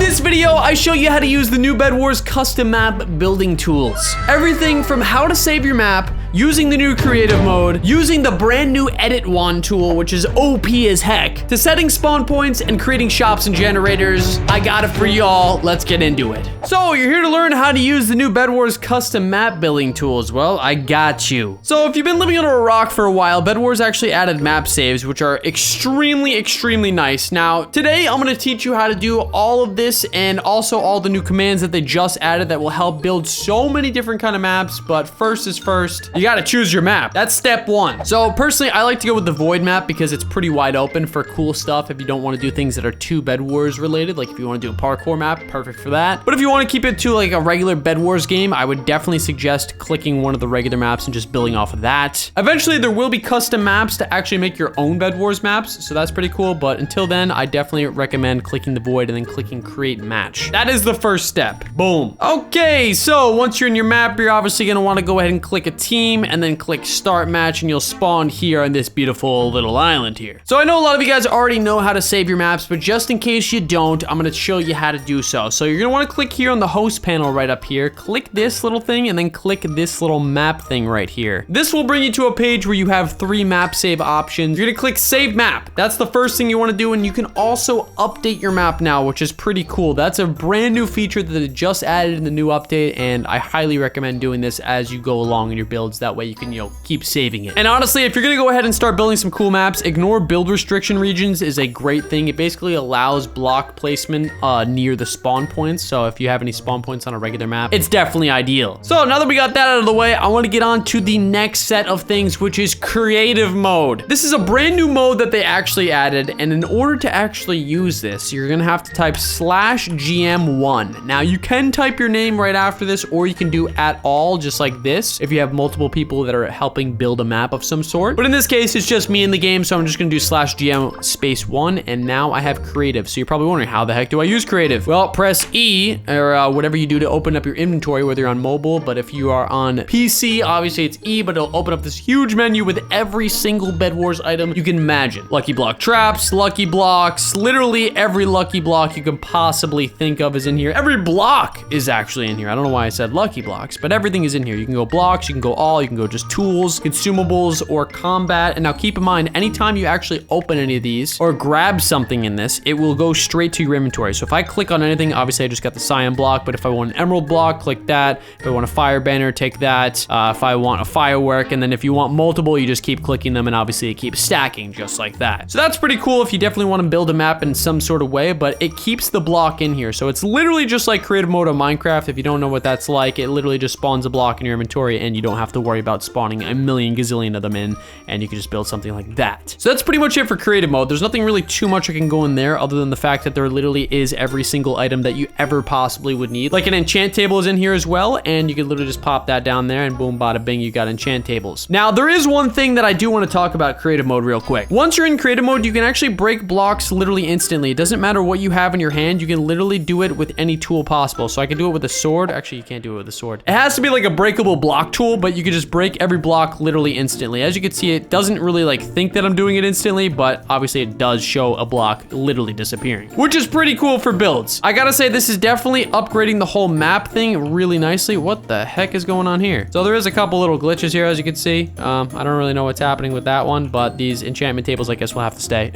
this video, I show you how to use the new Bedwars custom map building tools. Everything from how to save your map, using the new creative mode, using the brand new edit wand tool, which is OP as heck, to setting spawn points and creating shops and generators. I got it for y'all. Let's get into it. So you're here to learn how to use the new Bedwars custom map building tools. Well, I got you. So if you've been living under a rock for a while, Bedwars actually added map saves, which are extremely nice. Now, today I'm going to teach you how to do all of this and also all the new commands that they just added that will help build so many different kind of maps. But first is first, you got to choose your map. That's step one. So personally, I like to go with the void map because it's pretty wide open for cool stuff. If you don't want to do things that are too Bedwars related, like if you want to do a parkour map, perfect for that. But if you want to keep it to like a regular Bedwars game, I would definitely suggest clicking one of the regular maps and just building off of that. Eventually, there will be custom maps to actually make your own Bedwars maps, so that's pretty cool. But until then, I definitely recommend clicking the void and then clicking create match. That is the first step. Boom. Okay, so once you're in your map, you're obviously going to want to go ahead and click a team and then click start match, and you'll spawn here on this beautiful little island here. So I know a lot of you guys already know how to save your maps, but just in case you don't, I'm going to show you how to do so. So you're going to want to click here on the host panel right up here, click this little thing, and then click this little map thing right here. This will bring you to a page where you have 3 map save options. You're going to click save map. That's the first thing you want to do, and you can also update your map now, which is pretty cool. That's a brand new feature that they just added in the new update, and I highly recommend doing this as you go along in your builds. That way you can, keep saving it. And honestly, if you're going to go ahead and start building some cool maps, ignore build restriction regions is a great thing. It basically allows block placement near the spawn points. So if you have any spawn points on a regular map, it's definitely ideal. So now that we got that out of the way, I want to get on to the next set of things, which is creative mode. This is a brand new mode that they actually added, and in order to actually use this, you're gonna have to type /GM1. Now you can type your name right after this, or you can do at all, just like this, if you have multiple people that are helping build a map of some sort. But in this case, it's just me in the game, so I'm just gonna do /GM space 1, and now I have creative. So you're probably wondering, how the heck do I use creative? Well, press E, or whatever you do to open up your inventory, whether you're on mobile, but if you are on PC, obviously it's E, but it'll open up this huge menu with every single Bedwars item you can imagine. Lucky block traps, lucky blocks, literally every lucky block you can possibly think of is in here. Every block is actually in here. I don't know why I said lucky blocks, but everything is in here. You can go blocks, you can go all, you can go just tools, consumables, or combat. And now keep in mind, anytime you actually open any of these or grab something in this, it will go straight to your inventory. So if I click on anything, obviously I just got the cyan block, but if I want an emerald block, click that. If I want a fire banner, take that. If I want a firework, and then if you want multiple, you just keep clicking them, and obviously it keeps stacking just like that. So that's pretty cool if you definitely want to build a map in some sort of way, but it keeps the block in here. So it's literally just like creative mode on Minecraft. If you don't know what that's like, it literally just spawns a block in your inventory, and you don't have to worry about spawning a million gazillion of them in, and you can just build something like that. So that's pretty much it for creative mode. There's nothing really too much I can go in there other than the fact that there literally is every single item that you ever possibly would need. Like an enchant table is in here as well, and you can literally just pop that down there, and boom, bada bing, you got enchant tables. Now, there is one thing that I do want to talk about creative mode real quick. Once you're in creative mode, you can actually break blocks literally instantly. It doesn't matter what you have in your hand. You can literally do it with any tool possible. So I can do it with a sword. Actually, you can't do it with a sword. It has to be like a breakable block tool, but you can just break every block literally instantly. As you can see, it doesn't really like think that I'm doing it instantly, but obviously it does show a block literally disappearing, which is pretty cool for builds. I gotta say, this is definitely upgrading the whole map thing really nicely. What the heck is going on here? So there is a couple little glitches here, as you can see. I don't really know what's happening with that one, but these enchantment tables, I guess, will have to stay.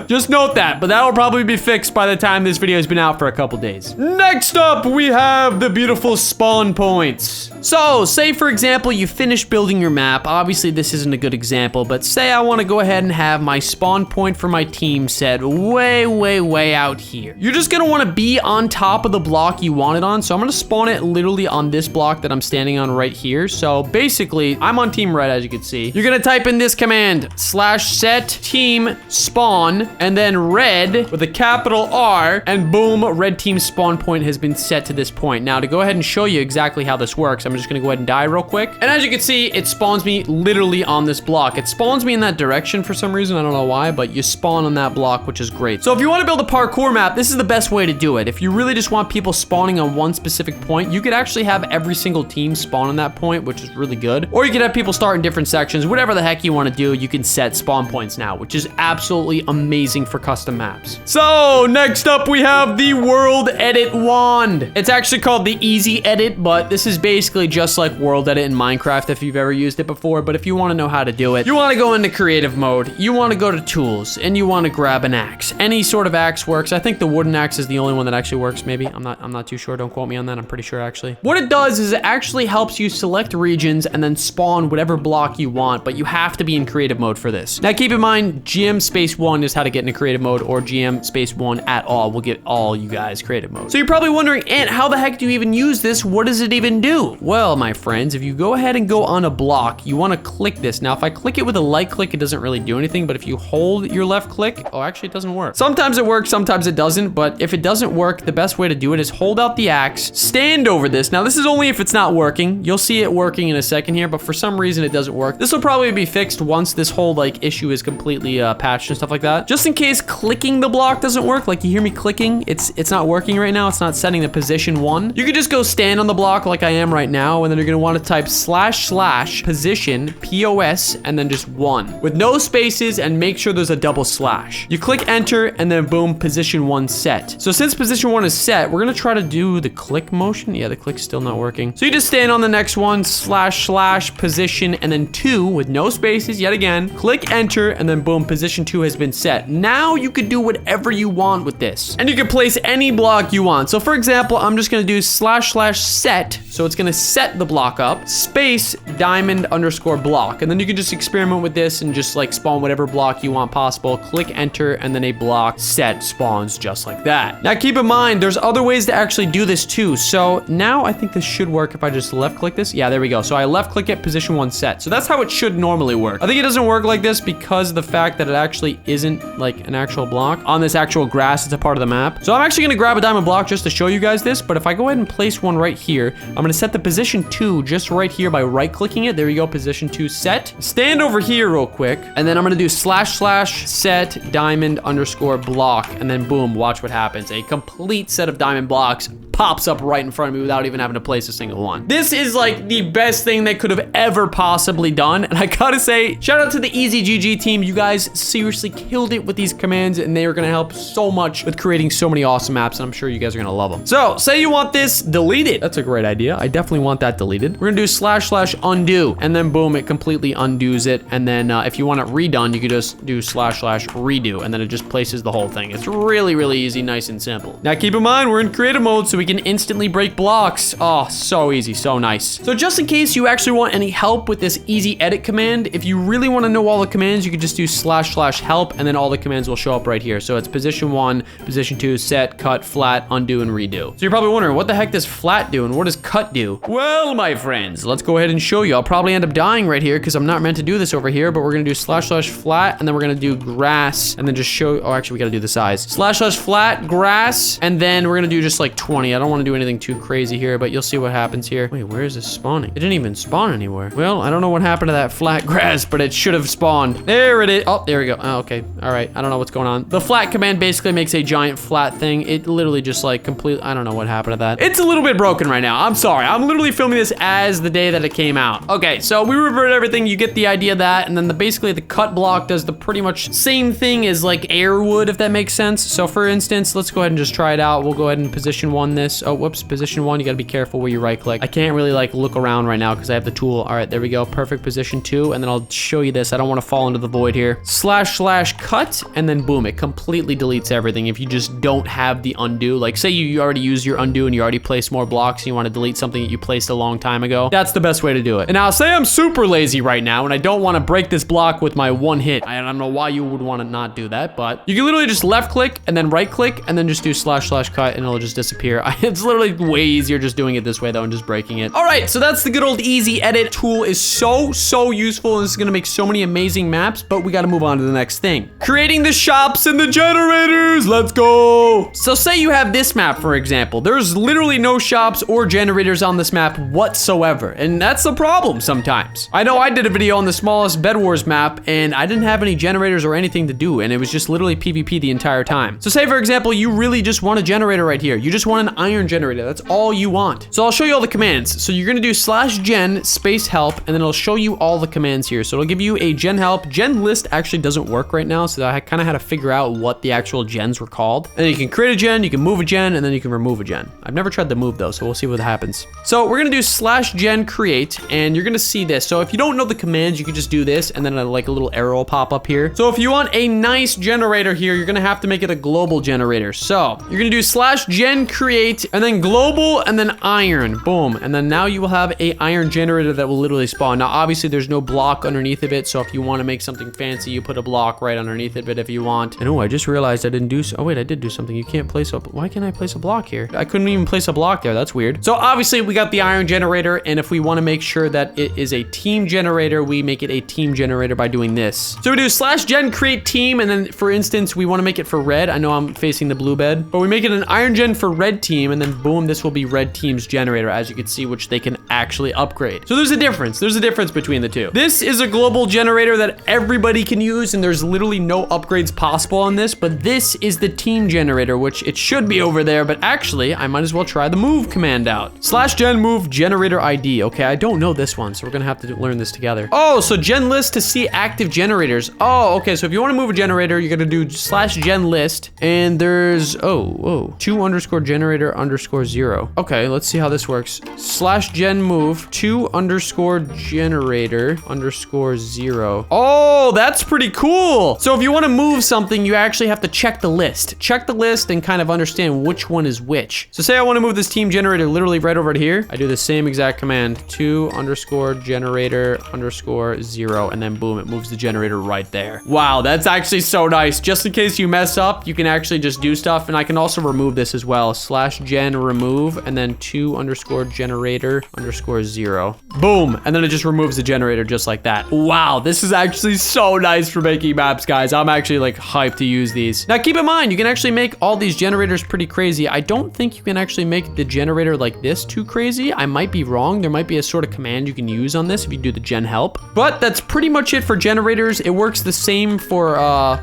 Just note that, but that'll probably be fixed by the time this video has been out for a couple days. Next up, we have the beautiful spawn points. So say, for example, you finish building your map. Obviously, this isn't a good example, but say I want to go ahead and have my spawn point for my team set way out here. You're just going to want to be on top of the block you want it on. So I'm going to spawn it literally on this block that I'm standing on right here. So basically, I'm on team red, as you can see. You're going to type in this command, /set team spawn, and then red with a capital R, and boom, red team spawn point has been set to this point. Now, to go ahead and show you exactly how this works, I'm I'm just gonna go ahead and die real quick. And as you can see, it spawns me literally on this block. It spawns me in that direction for some reason. I don't know why, but you spawn on that block, which is great. So if you want to build a parkour map, this is the best way to do it. If you really just want people spawning on one specific point, you could actually have every single team spawn on that point, which is really good. Or you could have people start in different sections. Whatever the heck you want to do, you can set spawn points now, which is absolutely amazing for custom maps. So next up, we have the World Edit Wand. It's actually called the Easy Edit, but this is basically just like World Edit in Minecraft if you've ever used it before. But if you want to know how to do it, you want to go into creative mode, you want to go to tools, and you want to grab an axe. Any sort of axe works. I think the wooden axe is the only one that actually works, maybe. I'm not too sure. Don't quote me on that. I'm pretty sure actually. What it does is it actually helps you select regions and then spawn whatever block you want, but you have to be in creative mode for this. Now keep in mind, GM space 1 is how to get into creative mode, or GM space 1 at all will get all you guys creative mode. So you're probably wondering, Ant, how the heck do you even use this? What does it even do? Well, my friends, if you go ahead and go on a block, you want to click this. Now, if I click it with a light click, it doesn't really do anything, but if you hold your left click, oh, actually it doesn't work. Sometimes it works, sometimes it doesn't, but if it doesn't work, the best way to do it is hold out the axe, stand over this. Now, this is only if it's not working. You'll see it working in a second here, but for some reason it doesn't work. This will probably be fixed once this whole like issue is completely patched and stuff like that. Just in case clicking the block doesn't work, like you hear me clicking, it's not working right now. It's not setting the position 1. You could just go stand on the block like I am right now, and then you're gonna want to type / position POS and then just 1 with no spaces, and make sure there's a double slash. You click enter and then boom, position 1 set. So since position 1 is set, we're gonna try to do the click motion. Yeah, the click's still not working. So you just stand on the next one, / position and then 2 with no spaces yet again. Click enter and then boom, position 2 has been set. Now you could do whatever you want with this, and you can place any block you want. So for example, I'm just gonna do / set. So it's gonna set the block up, space diamond _ block, and then you can just experiment with this and just like spawn whatever block you want possible. Click enter and then a block set spawns just like that. Now keep in mind, there's other ways to actually do this too. So now I think this should work if I just left click this. Yeah, there we go. So I left click it, position 1 set. So that's how it should normally work. I think it doesn't work like this because of the fact that it actually isn't like an actual block on this actual grass. It's a part of the map. So I'm actually gonna grab a diamond block just to show you guys this. But if I go ahead and place one right here, I'm gonna set the position 2 just right here by right clicking it. There you go, position 2 set. Stand over here real quick, and then I'm gonna do / set diamond _ block, and then boom, watch what happens. A complete set of diamond blocks pops up right in front of me without even having to place a single one. This is like the best thing they could have ever possibly done. And I gotta say, shout out to the Easy GG team. You guys seriously killed it with these commands, and they are gonna help so much with creating so many awesome maps, and I'm sure you guys are gonna love them. So say you want this deleted. That's a great idea. I definitely want that deleted. We're gonna do / undo, and then boom, it completely undoes it. And then if you want it redone, you could just do / redo, and then it just places the whole thing. It's really, really easy, nice and simple. Now keep in mind, we're in creative mode, so we can instantly break blocks. Oh, so easy, so nice. So just in case you actually want any help with this easy edit command, if you really want to know all the commands, you could just do / help, and then all the commands will show up right here. So it's position 1, position 2, set, cut, flat, undo, and redo. So you're probably wondering, what the heck does flat do, and what does cut do? Well, my friends, let's go ahead and show you. I'll probably end up dying right here because I'm not meant to do this over here, but we're gonna do / flat, and then we're gonna do grass, and then just show, oh, actually we gotta do the size. / flat, grass, and then we're gonna do just like 20. I don't want to do anything too crazy here, but you'll see what happens here. Wait, where is this spawning? It didn't even spawn anywhere. Well, I don't know what happened to that flat grass, but it should have spawned. There it is. Oh, there we go. Oh, okay. All right. I don't know what's going on. The flat command basically makes a giant flat thing. It literally just like completely, I don't know what happened to that. It's a little bit broken right now. I'm sorry. I'm literally filming this as the day that it came out. Okay, so we reverted everything. You get the idea of that. And then basically the cut block does the pretty much same thing as like air would, if that makes sense. So for instance, let's go ahead and just try it out. We'll go ahead and position 1 this. Oh, whoops, position 1. You gotta be careful where you right click. I can't really like look around right now because I have the tool. All right, there we go. Perfect. Position 2. And then I'll show you this. I don't want to fall into the void here. / cut, and then boom, it completely deletes everything if you just don't have the undo. Like say you already used your undo and you already placed more blocks and you want to delete something that you placed a long time ago. That's the best way to do it. And now say I'm super lazy right now and I don't want to break this block with my 1 hit. I don't know why you would want to not do that, but you can literally just left click and then right click and then just do / cut and it'll just disappear. try. It's literally way easier just doing it this way though and just breaking it. All right, so that's the good old easy edit tool. Is so useful, and this is gonna make so many amazing maps, but we gotta move on to the next thing. Creating the shops and the generators. Let's go. So say you have this map, for example. There's literally no shops or generators on this map whatsoever, and that's the problem sometimes. I know I did a video on the smallest Bedwars map, and I didn't have any generators or anything to do, and it was just literally PvP the entire time. So say, for example, you really just want a generator right here. You just want an iron generator. That's all you want. So I'll show you all the commands. So you're gonna do /gen space help, and then it'll show you all the commands here. So it'll give you a gen help. Gen list actually doesn't work right now, so I kind of had to figure out what the actual gens were called. And then you can create a gen, you can move a gen, and then you can remove a gen. I've never tried to move though, so we'll see what happens. So we're gonna do /gen create, and you're gonna see this. So if you don't know the commands, you can just do this, and then like a little arrow will pop up here. So if you want a nice generator here, you're gonna have to make it a global generator. So you're gonna do /gen create, and then global, and then iron. Boom. And then now you will have a iron generator that will literally spawn. Now obviously there's no block underneath of it, so if you want to make something fancy, you put a block right underneath of it if you want. And oh, I just realized I didn't do so. Oh wait, I did do something. You can't place up. Why can't I place a block here? I couldn't even place a block there. That's weird. So obviously we got the iron generator, and if we want to make sure that it is a team generator, we make it a team generator by doing this. So we do /gen create team, and then for instance, we want to make it for red. I know I'm facing the blue bed, but we make it an iron gen for red team, and then boom, this will be red team's generator, as you can see, which they can actually upgrade. So there's a difference. There's a difference between the two. This is a global generator that everybody can use, and there's literally no upgrades possible on this, but this is the team generator, which it should be over there, but actually I might as well try the move command out. /gen move generator ID. Okay, I don't know this one, so we're gonna have to learn this together. Oh, so gen list to see active generators. Oh, okay, so if you want to move a generator, you're gonna do /gen list, and there's 2_generator_0. Okay, let's see how this works. /gen move 2_generator_0. Oh, that's pretty cool. So if you want to move something, you actually have to check the list. Check the list and kind of understand which one is which. So say I want to move this team generator literally right over here. I do the same exact command, 2_generator_0, and then boom, it moves the generator right there. Wow, that's actually so nice. Just in case you mess up, you can actually just do stuff, and I can also remove this as well. /gen remove, and then 2_generator_0. Boom, and then it just removes the generator just like that. Wow, this is actually so nice for making maps, guys. I'm actually like hyped to use these. Now keep in mind, you can actually make all these generators pretty crazy. I don't think you can actually make the generator like this too crazy. I might be wrong. There might be a sort of command you can use on this if you do the gen help. But that's pretty much it for generators. It works the same for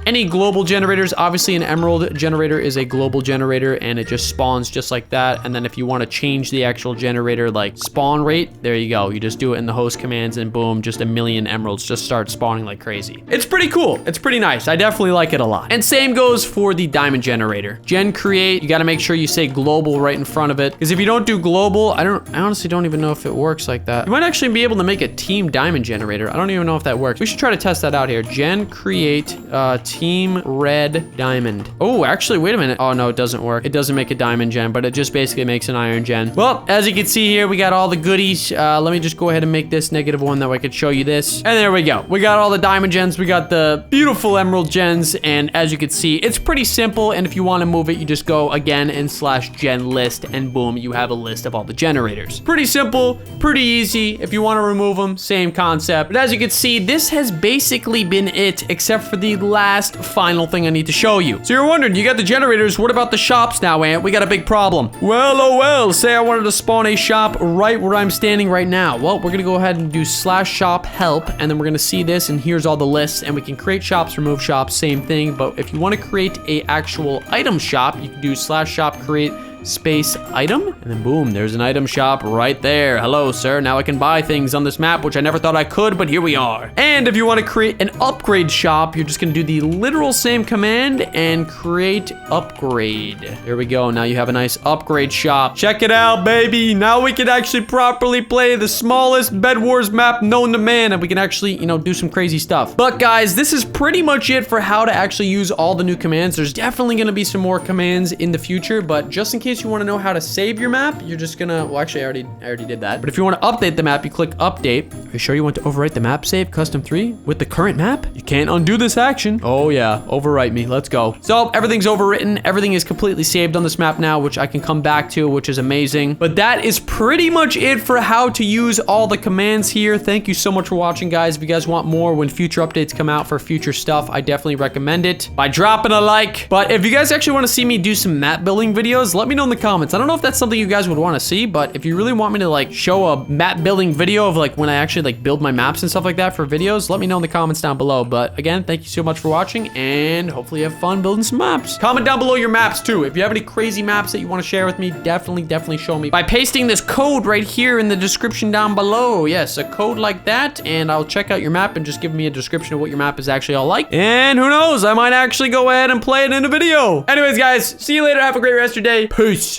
any global generators. Obviously an emerald generator is a global generator, and it just spawns just like that. And then if you want to change the actual generator like spawn rate, there you go. You just do it in the host commands, and boom, just a million emeralds just start spawning like crazy. It's pretty cool. It's pretty nice. I definitely like it a lot. And same goes for the diamond generator. Gen create, you got to make sure you say global right in front of it, because if you don't do global, I honestly don't even know if it works like that. You might actually be able to make a team diamond generator. I don't even know if that works. We should try to test that out here. Gen create team red diamond. Oh, actually, wait a minute. Oh no, it doesn't work. It doesn't make a diamond gen, but it just basically makes an iron gen. Well, as you can see here, we got all the goodies. Let me just go ahead and make this -1 that way I could show you this. And there we go. We got all the diamond gens. We got the beautiful emerald gens. And as you can see, it's pretty simple. And if you want to move it, you just go again and /gen list, and boom, you have a list of all the generators. Pretty simple, pretty easy. If you want to remove them, same concept. But as you can see, this has basically been it, except for the last final thing I need to show you. So you're wondering, you got the generators, what about the shops now, Ant? We got a big problem. Well, oh well, say I wanted to spawn a shop right where I'm standing right now. Well, we're gonna go ahead and do /shop help, and then we're gonna see this, and here's all the lists, and we can create shops, remove shops, same thing. But if you want to create a actual item shop, you can do /shop create space item, and then boom, there's an item shop right there. Hello, sir. Now I can buy things on this map, which I never thought I could, but here we are. And if you want to create an upgrade shop, you're just gonna do the literal same command and create upgrade. There we go. Now you have a nice upgrade shop. Check it out, baby. Now we can actually properly play the smallest Bedwars map known to man, and we can actually, you know, do some crazy stuff. But guys, this is pretty much it for how to actually use all the new commands. There's definitely gonna be some more commands in the future, but just in case you want to know how to save your map, you're just gonna, well, actually I already did that. But if you want to update the map, you click update, Are you sure you want to overwrite the map save custom 3 with the current map? You can't undo this action. Oh yeah, overwrite me. Let's go. So everything's overwritten. Everything is completely saved on this map now, which I can come back to, which is amazing. But that is pretty much it for how to use all the commands here. Thank you so much for watching, guys. If you guys want more when future updates come out for future stuff, I definitely recommend it by dropping a like. But if you guys actually want to see me do some map building videos, let me know in the comments. I don't know if that's something you guys would want to see, but if you really want me to like show a map building video of like when I actually like build my maps and stuff like that for videos, let me know in the comments down below. But again, thank you so much for watching, and hopefully you have fun building some maps. Comment down below your maps too. If you have any crazy maps that you want to share with me, definitely show me by pasting this code right here in the description down below. Yes, a code like that, and I'll check out your map and just give me a description of what your map is actually all like. And who knows, I might actually go ahead and play it in a video. Anyways, guys, see you later. Have a great rest of your day. Peace.